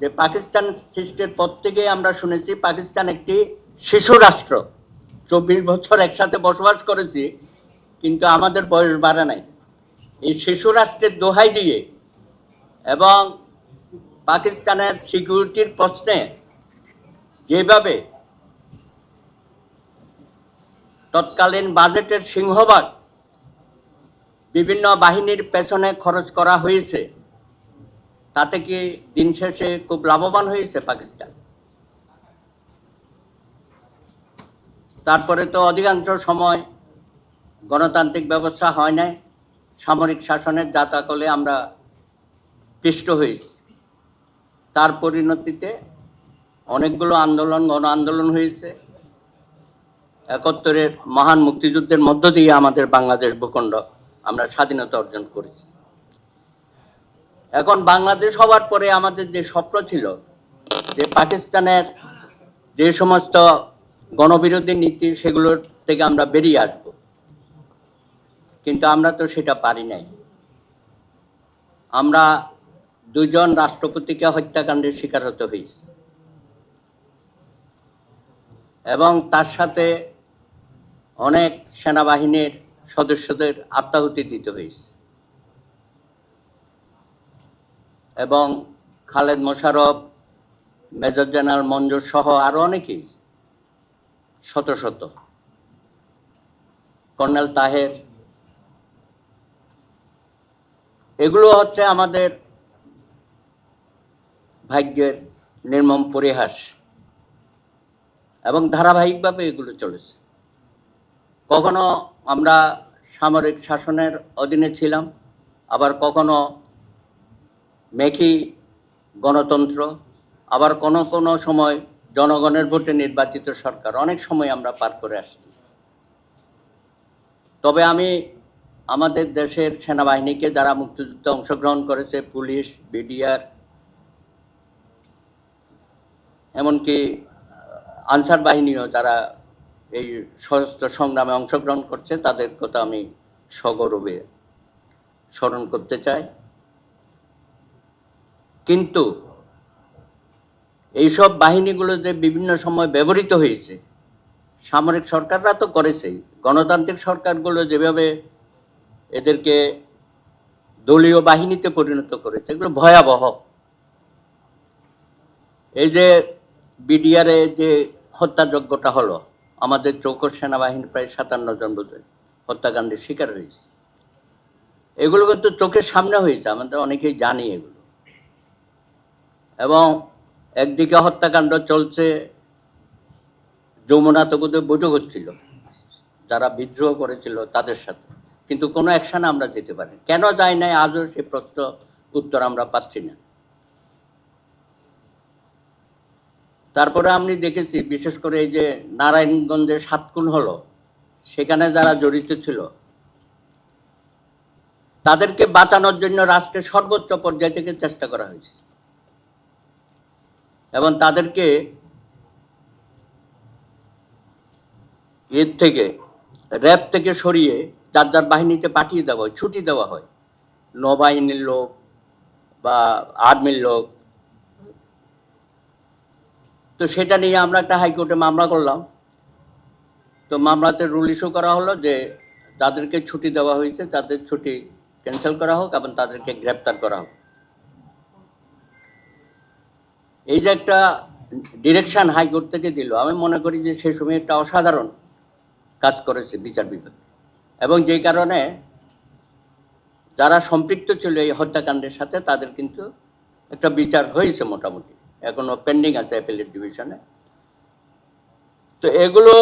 যে পাকিস্তান সৃষ্টির পর থেকে আমরা শুনেছি পাকিস্তান একটি শিশু রাষ্ট্র। 24 বছর একসাথে বসবাস করেছি, কিন্তু আমাদের বয়স বাড়ে নাই। এই শিশু রাষ্ট্রের দোহাই দিয়ে এবং পাকিস্তানের সিকিউরিটির প্রশ্নে যেভাবে তৎকালীন বাজেটের সিংহভাগ বিভিন্ন বাহিনীর পেছনে খরচ করা হয়েছে, তাতে কি দিন শেষে খুব লাভবান হয়েছে পাকিস্তান? তারপরে তো অধিকাংশ সময় গণতান্ত্রিক ব্যবস্থা হয় নাই, সামরিক শাসনের জাতাকলে আমরা পিষ্ট হয়েছি। তার পরিণতিতে অনেকগুলো আন্দোলন, গণ আন্দোলন হয়েছে। 71-এর মহান মুক্তিযুদ্ধের মধ্য দিয়ে আমাদের বাংলাদেশ ভূখণ্ড আমরা স্বাধীনতা অর্জন করেছি। এখন বাংলাদেশ হওয়ার পরে আমাদের যে স্বপ্ন ছিল যে পাকিস্তানের যে সমস্ত গণবিরোধী নীতি, সেগুলোর থেকে আমরা বেরিয়ে আসব, কিন্তু আমরা তো সেটা পারি নাই। আমরা 2 জন রাষ্ট্রপতিকে হত্যাকাণ্ডের শিকার হতে হয়েছে এবং তার সাথে অনেক সেনাবাহিনীর সদস্যদের আত্মাহুতি দিতে হয়েছে এবং খালেদ মোশাররফ, মেজর জেনারেল মঞ্জুর সহ আরো অনেকেই, শত শত, কর্নেল তাহের, এগুলো হচ্ছে আমাদের ভাগ্যের নির্মম পরিহাস এবং ধারাবাহিকভাবে এগুলো চলেছে। কখনো আমরা সামরিক শাসনের অধীনে ছিলাম, আবার কখনো মেকি গণতন্ত্র, আবার কোনো কোনো সময় জনগণের ভোটে নির্বাচিত সরকার। অনেক সময় আমরা পার করে আসছি। তবে আমি আমাদের দেশের সেনাবাহিনীকে, যারা মুক্তিযুদ্ধে অংশগ্রহণ করেছে, পুলিশ, বিডিআর, এমনকি আনসার বাহিনীও যারা এই সশস্ত্র সংগ্রামে অংশগ্রহণ করছে, তাদের কথা আমি সগৌরবে স্মরণ করতে চাই। কিন্তু এইসব বাহিনীগুলো যে বিভিন্ন সময় ব্যবহৃত হয়েছে, সামরিক সরকাররা তো করেছেই, গণতান্ত্রিক সরকারগুলো যেভাবে এদেরকে দলীয় বাহিনীতে পরিণত করেছে, এগুলো ভয়াবহ। এই যে বিডিআরে যে হত্যাযজ্ঞটা হলো, আমাদের চৌকস সেনাবাহিনী প্রায় 57 জন বোধহয় হত্যাকাণ্ডের শিকার হয়েছে। এগুলো কিন্তু চোখের সামনে হয়েছে, আমাদের অনেকেই জানি এগুলো। এবং একদিকে হত্যাকাণ্ড চলছে, যমুনা তগুতে বৈঠক হচ্ছিল যারা বিদ্রোহ করেছিল তাদের সাথে, কিন্তু কোনো অ্যাকশনে আমরা যেতে পারি। কেন যায় নাই আজও সে প্রশ্ন উত্তর আমরা পাচ্ছি না। তারপরে আমি দেখেছি, বিশেষ করে এই যে নারায়ণগঞ্জে 7 খুন হলো, সেখানে যারা জড়িত ছিল তাদেরকে বাঁচানোর জন্য রাষ্ট্রের সর্বোচ্চ পর্যায় থেকে চেষ্টা করা হয়েছে এবং তাদেরকে এর থেকে, র্যাব থেকে সরিয়ে যার যার বাহিনীতে পাঠিয়ে দেওয়া হয়, ছুটি দেওয়া হয়। নৌবাহিনীর লোক বা আর্মির লোক। তো সেটা নিয়ে আমরা একটা হাইকোর্টে মামলা করলাম। তো মামলাতে রুল ইস্যু করা হলো যে যাদেরকে ছুটি দেওয়া হয়েছে তাদের ছুটি ক্যান্সেল করা হোক এবং তাদেরকে গ্রেপ্তার করা হোক। এই যে একটা ডিরেকশন হাইকোর্ট থেকে দিল, আমি মনে করি যে সেই সময় একটা অসাধারণ কাজ করেছে বিচার বিভাগ, এবং যেই কারণে যারা সম্পৃক্ত ছিল এই হত্যাকাণ্ডের সাথে তাদের কিন্তু একটা বিচার হয়েছে মোটামুটি, এখনো পেন্ডিং আছে অ্যাপিলেট ডিভিশনে। তো এগুলো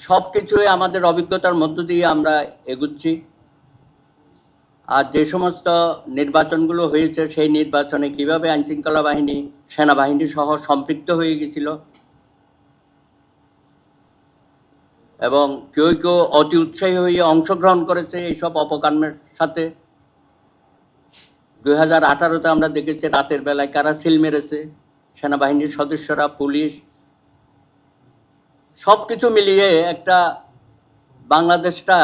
সবকিছুই আমাদের অভিজ্ঞতার মধ্য দিয়ে আমরা এগুচ্ছি। আর যে সমস্ত নির্বাচনগুলো হয়েছে, সেই নির্বাচনে কিভাবে আইনশৃঙ্খলা বাহিনী, সেনাবাহিনী সহ সম্পৃক্ত হয়ে গেছিল এবং কেউ কেউ অতি উৎসাহী হয়ে অংশগ্রহণ করেছে এইসব অপকর্মের সাথে। 2018-তে আমরা দেখেছি রাতের বেলায় কারা সিল মেরেছে, সেনাবাহিনীর সদস্যরা, পুলিশ, সবকিছু মিলিয়ে একটা বাংলাদেশটা,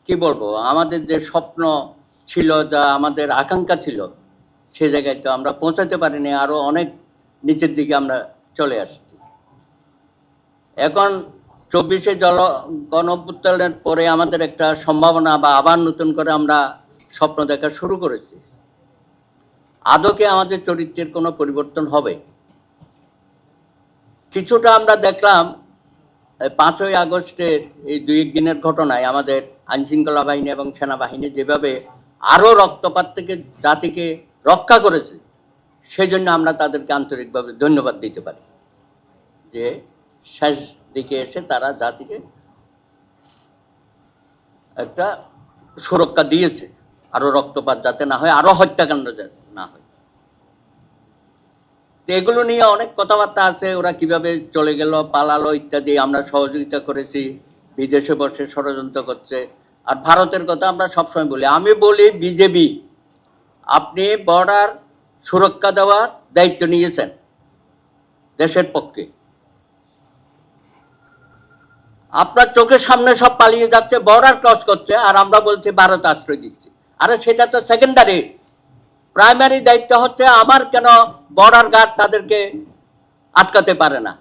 কি বলবো, আমাদের যে স্বপ্ন ছিল, যা আমাদের আকাঙ্ক্ষা ছিল, সে জায়গায় তো আমরা পৌঁছাতে পারিনি, আরো অনেক নিচের দিকে আমরা চলে আসছি। এখন 24শে গণঅভ্যুত্থানের পরে আমাদের একটা সম্ভাবনা বা আবার নতুন করে আমরা স্বপ্ন দেখা শুরু করেছি। আদৌকে আমাদের চরিত্রের কোনো পরিবর্তন হবে? কিছুটা আমরা দেখলাম 5ই আগস্টের এই 2 দিনের ঘটনায় আমাদের আইনশৃঙ্খলা বাহিনী এবং সেনাবাহিনী যেভাবে আরো রক্তপাত থেকে জাতিকে রক্ষা করেছে, সেজন্য আমরা তাদেরকে আন্তরিকভাবে ধন্যবাদ দিতে পারি যে শেষ দিকে এসে তারা জাতিকে একটা সুরক্ষা দিয়েছে, আরো রক্তপাত যাতে না হয়, আরো হত্যাকাণ্ড যাতে না হয়। তো এগুলো নিয়ে অনেক কথাবার্তা আছে, ওরা কিভাবে চলে গেল, পালালো ইত্যাদি, আমরা সহযোগিতা করেছি, বিদেশে বসে ষড়যন্ত্র করছে। আর ভারতের কথা আমরা সবসময় বলি, আমি বলি বিজেপি আপনি বর্ডার সুরক্ষা দেওয়ার দায়িত্ব নিয়েছেন দেশের পক্ষে, আপনার চোখের সামনে সব পালিয়ে যাচ্ছে, বর্ডার ক্রস করছে, আর আমরা বলছি ভারত আশ্রয় দিচ্ছে। আরে সেটা তো সেকেন্ডারি, প্রাইমারি দায়িত্ব হচ্ছে আমার কেন বর্ডার গার্ড তাদেরকে আটকাতে পারে না,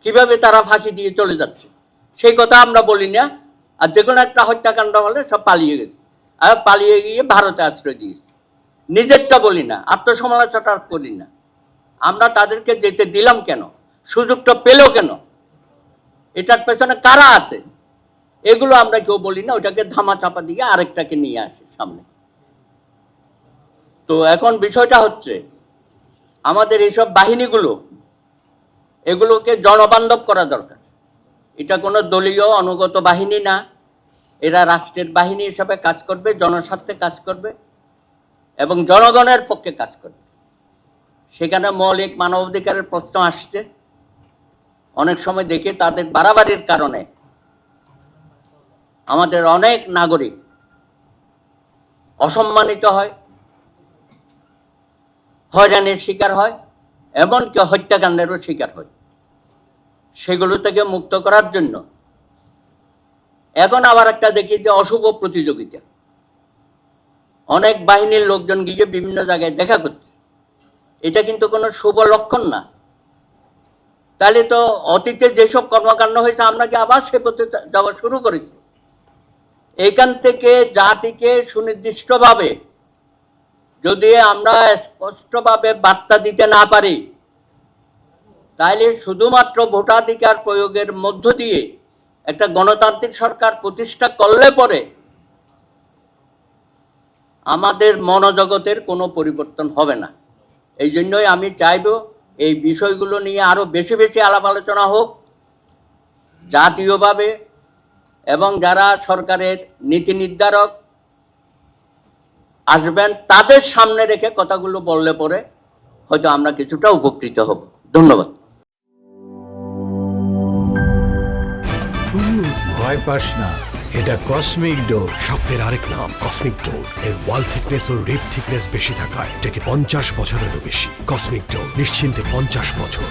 কিভাবে তারা ফাঁকি দিয়ে চলে যাচ্ছে, সেই কথা আমরা বলি না। আর যে কোনো একটা হত্যাকাণ্ড হলে সব পালিয়ে গেছে, আর পালিয়ে গিয়ে ভারতে আশ্রয় দিয়েছে। নিজেরটা বলি না, আত্মসমালোচনা করি না, আমরা তাদেরকে যেতে দিলাম কেন, সুযোগটা পেল কেন, এটার পেছনে কারা আছে, এগুলো আমরা কেউ বলি না, ওইটাকে ধামা চাপা দিয়ে আরেকটাকে নিয়ে আসি সামনে। তো এখন বিষয়টা হচ্ছে আমাদের এইসব বাহিনীগুলো, এগুলোকে জনবান্ধব করা দরকার। এটা কোনো দলীয় অনুগত বাহিনী না, এরা রাষ্ট্রের বাহিনী হিসাবে কাজ করবে, জনস্বার্থে কাজ করবে এবং জনগণের পক্ষে কাজ করবে। সেখানে মৌলিক মানবাধিকারের প্রশ্ন আসছে, অনেক সময় দেখি তাদের বাড়াবাড়ির কারণে আমাদের অনেক নাগরিক অসম্মানিত হয়, হয়রানির শিকার হয়, এমনকি হত্যাকাণ্ডেরও শিকার হয়। সেগুলো থেকে মুক্ত করার জন্য এখন আবার একটা দেখি যে অশুভ প্রতিযোগিতা, অনেক বাহিনীর লোকজন গিয়ে বিভিন্ন জায়গায় দেখা করছে, এটা কিন্তু কোনো শুভ লক্ষণ না। তাহলে তো অতীতে যেসব কর্মকাণ্ড হয়েছে আমরা কি আবার সে পথে যাওয়া শুরু করেছি? এখান থেকে জাতিকে সুনির্দিষ্টভাবে যদি আমরা স্পষ্টভাবে বার্তা দিতে না পারি, তাহলে শুধুমাত্র ভোটাধিকার প্রয়োগের মধ্য দিয়ে একটা গণতান্ত্রিক সরকার প্রতিষ্ঠা করলে পরে আমাদের মনোজগতের কোনো পরিবর্তন হবে না। এই জন্যই আমি চাইব এই বিষয়গুলো নিয়ে আরো বেশি বেশি আলাপ আলোচনা হোক জাতীয়ভাবে, এবং যারা সরকারের নীতি নির্ধারক আসবেন তাদের সামনে রেখে কথাগুলো বললে পরে হয়তো আমরা কিছুটা উপকৃত হব। ধন্যবাদ। ভয় পাস না, এটা কসমিক ডোর। শব্দের আরেক নাম কসমিক ডোর। এর ওয়াল থিকনেস ও রিপ থিকনেস বেশি থাকায় এটাকে 50 বছরেরও বেশি। কসমিক ডোর, নিশ্চিন্তে 50 বছর।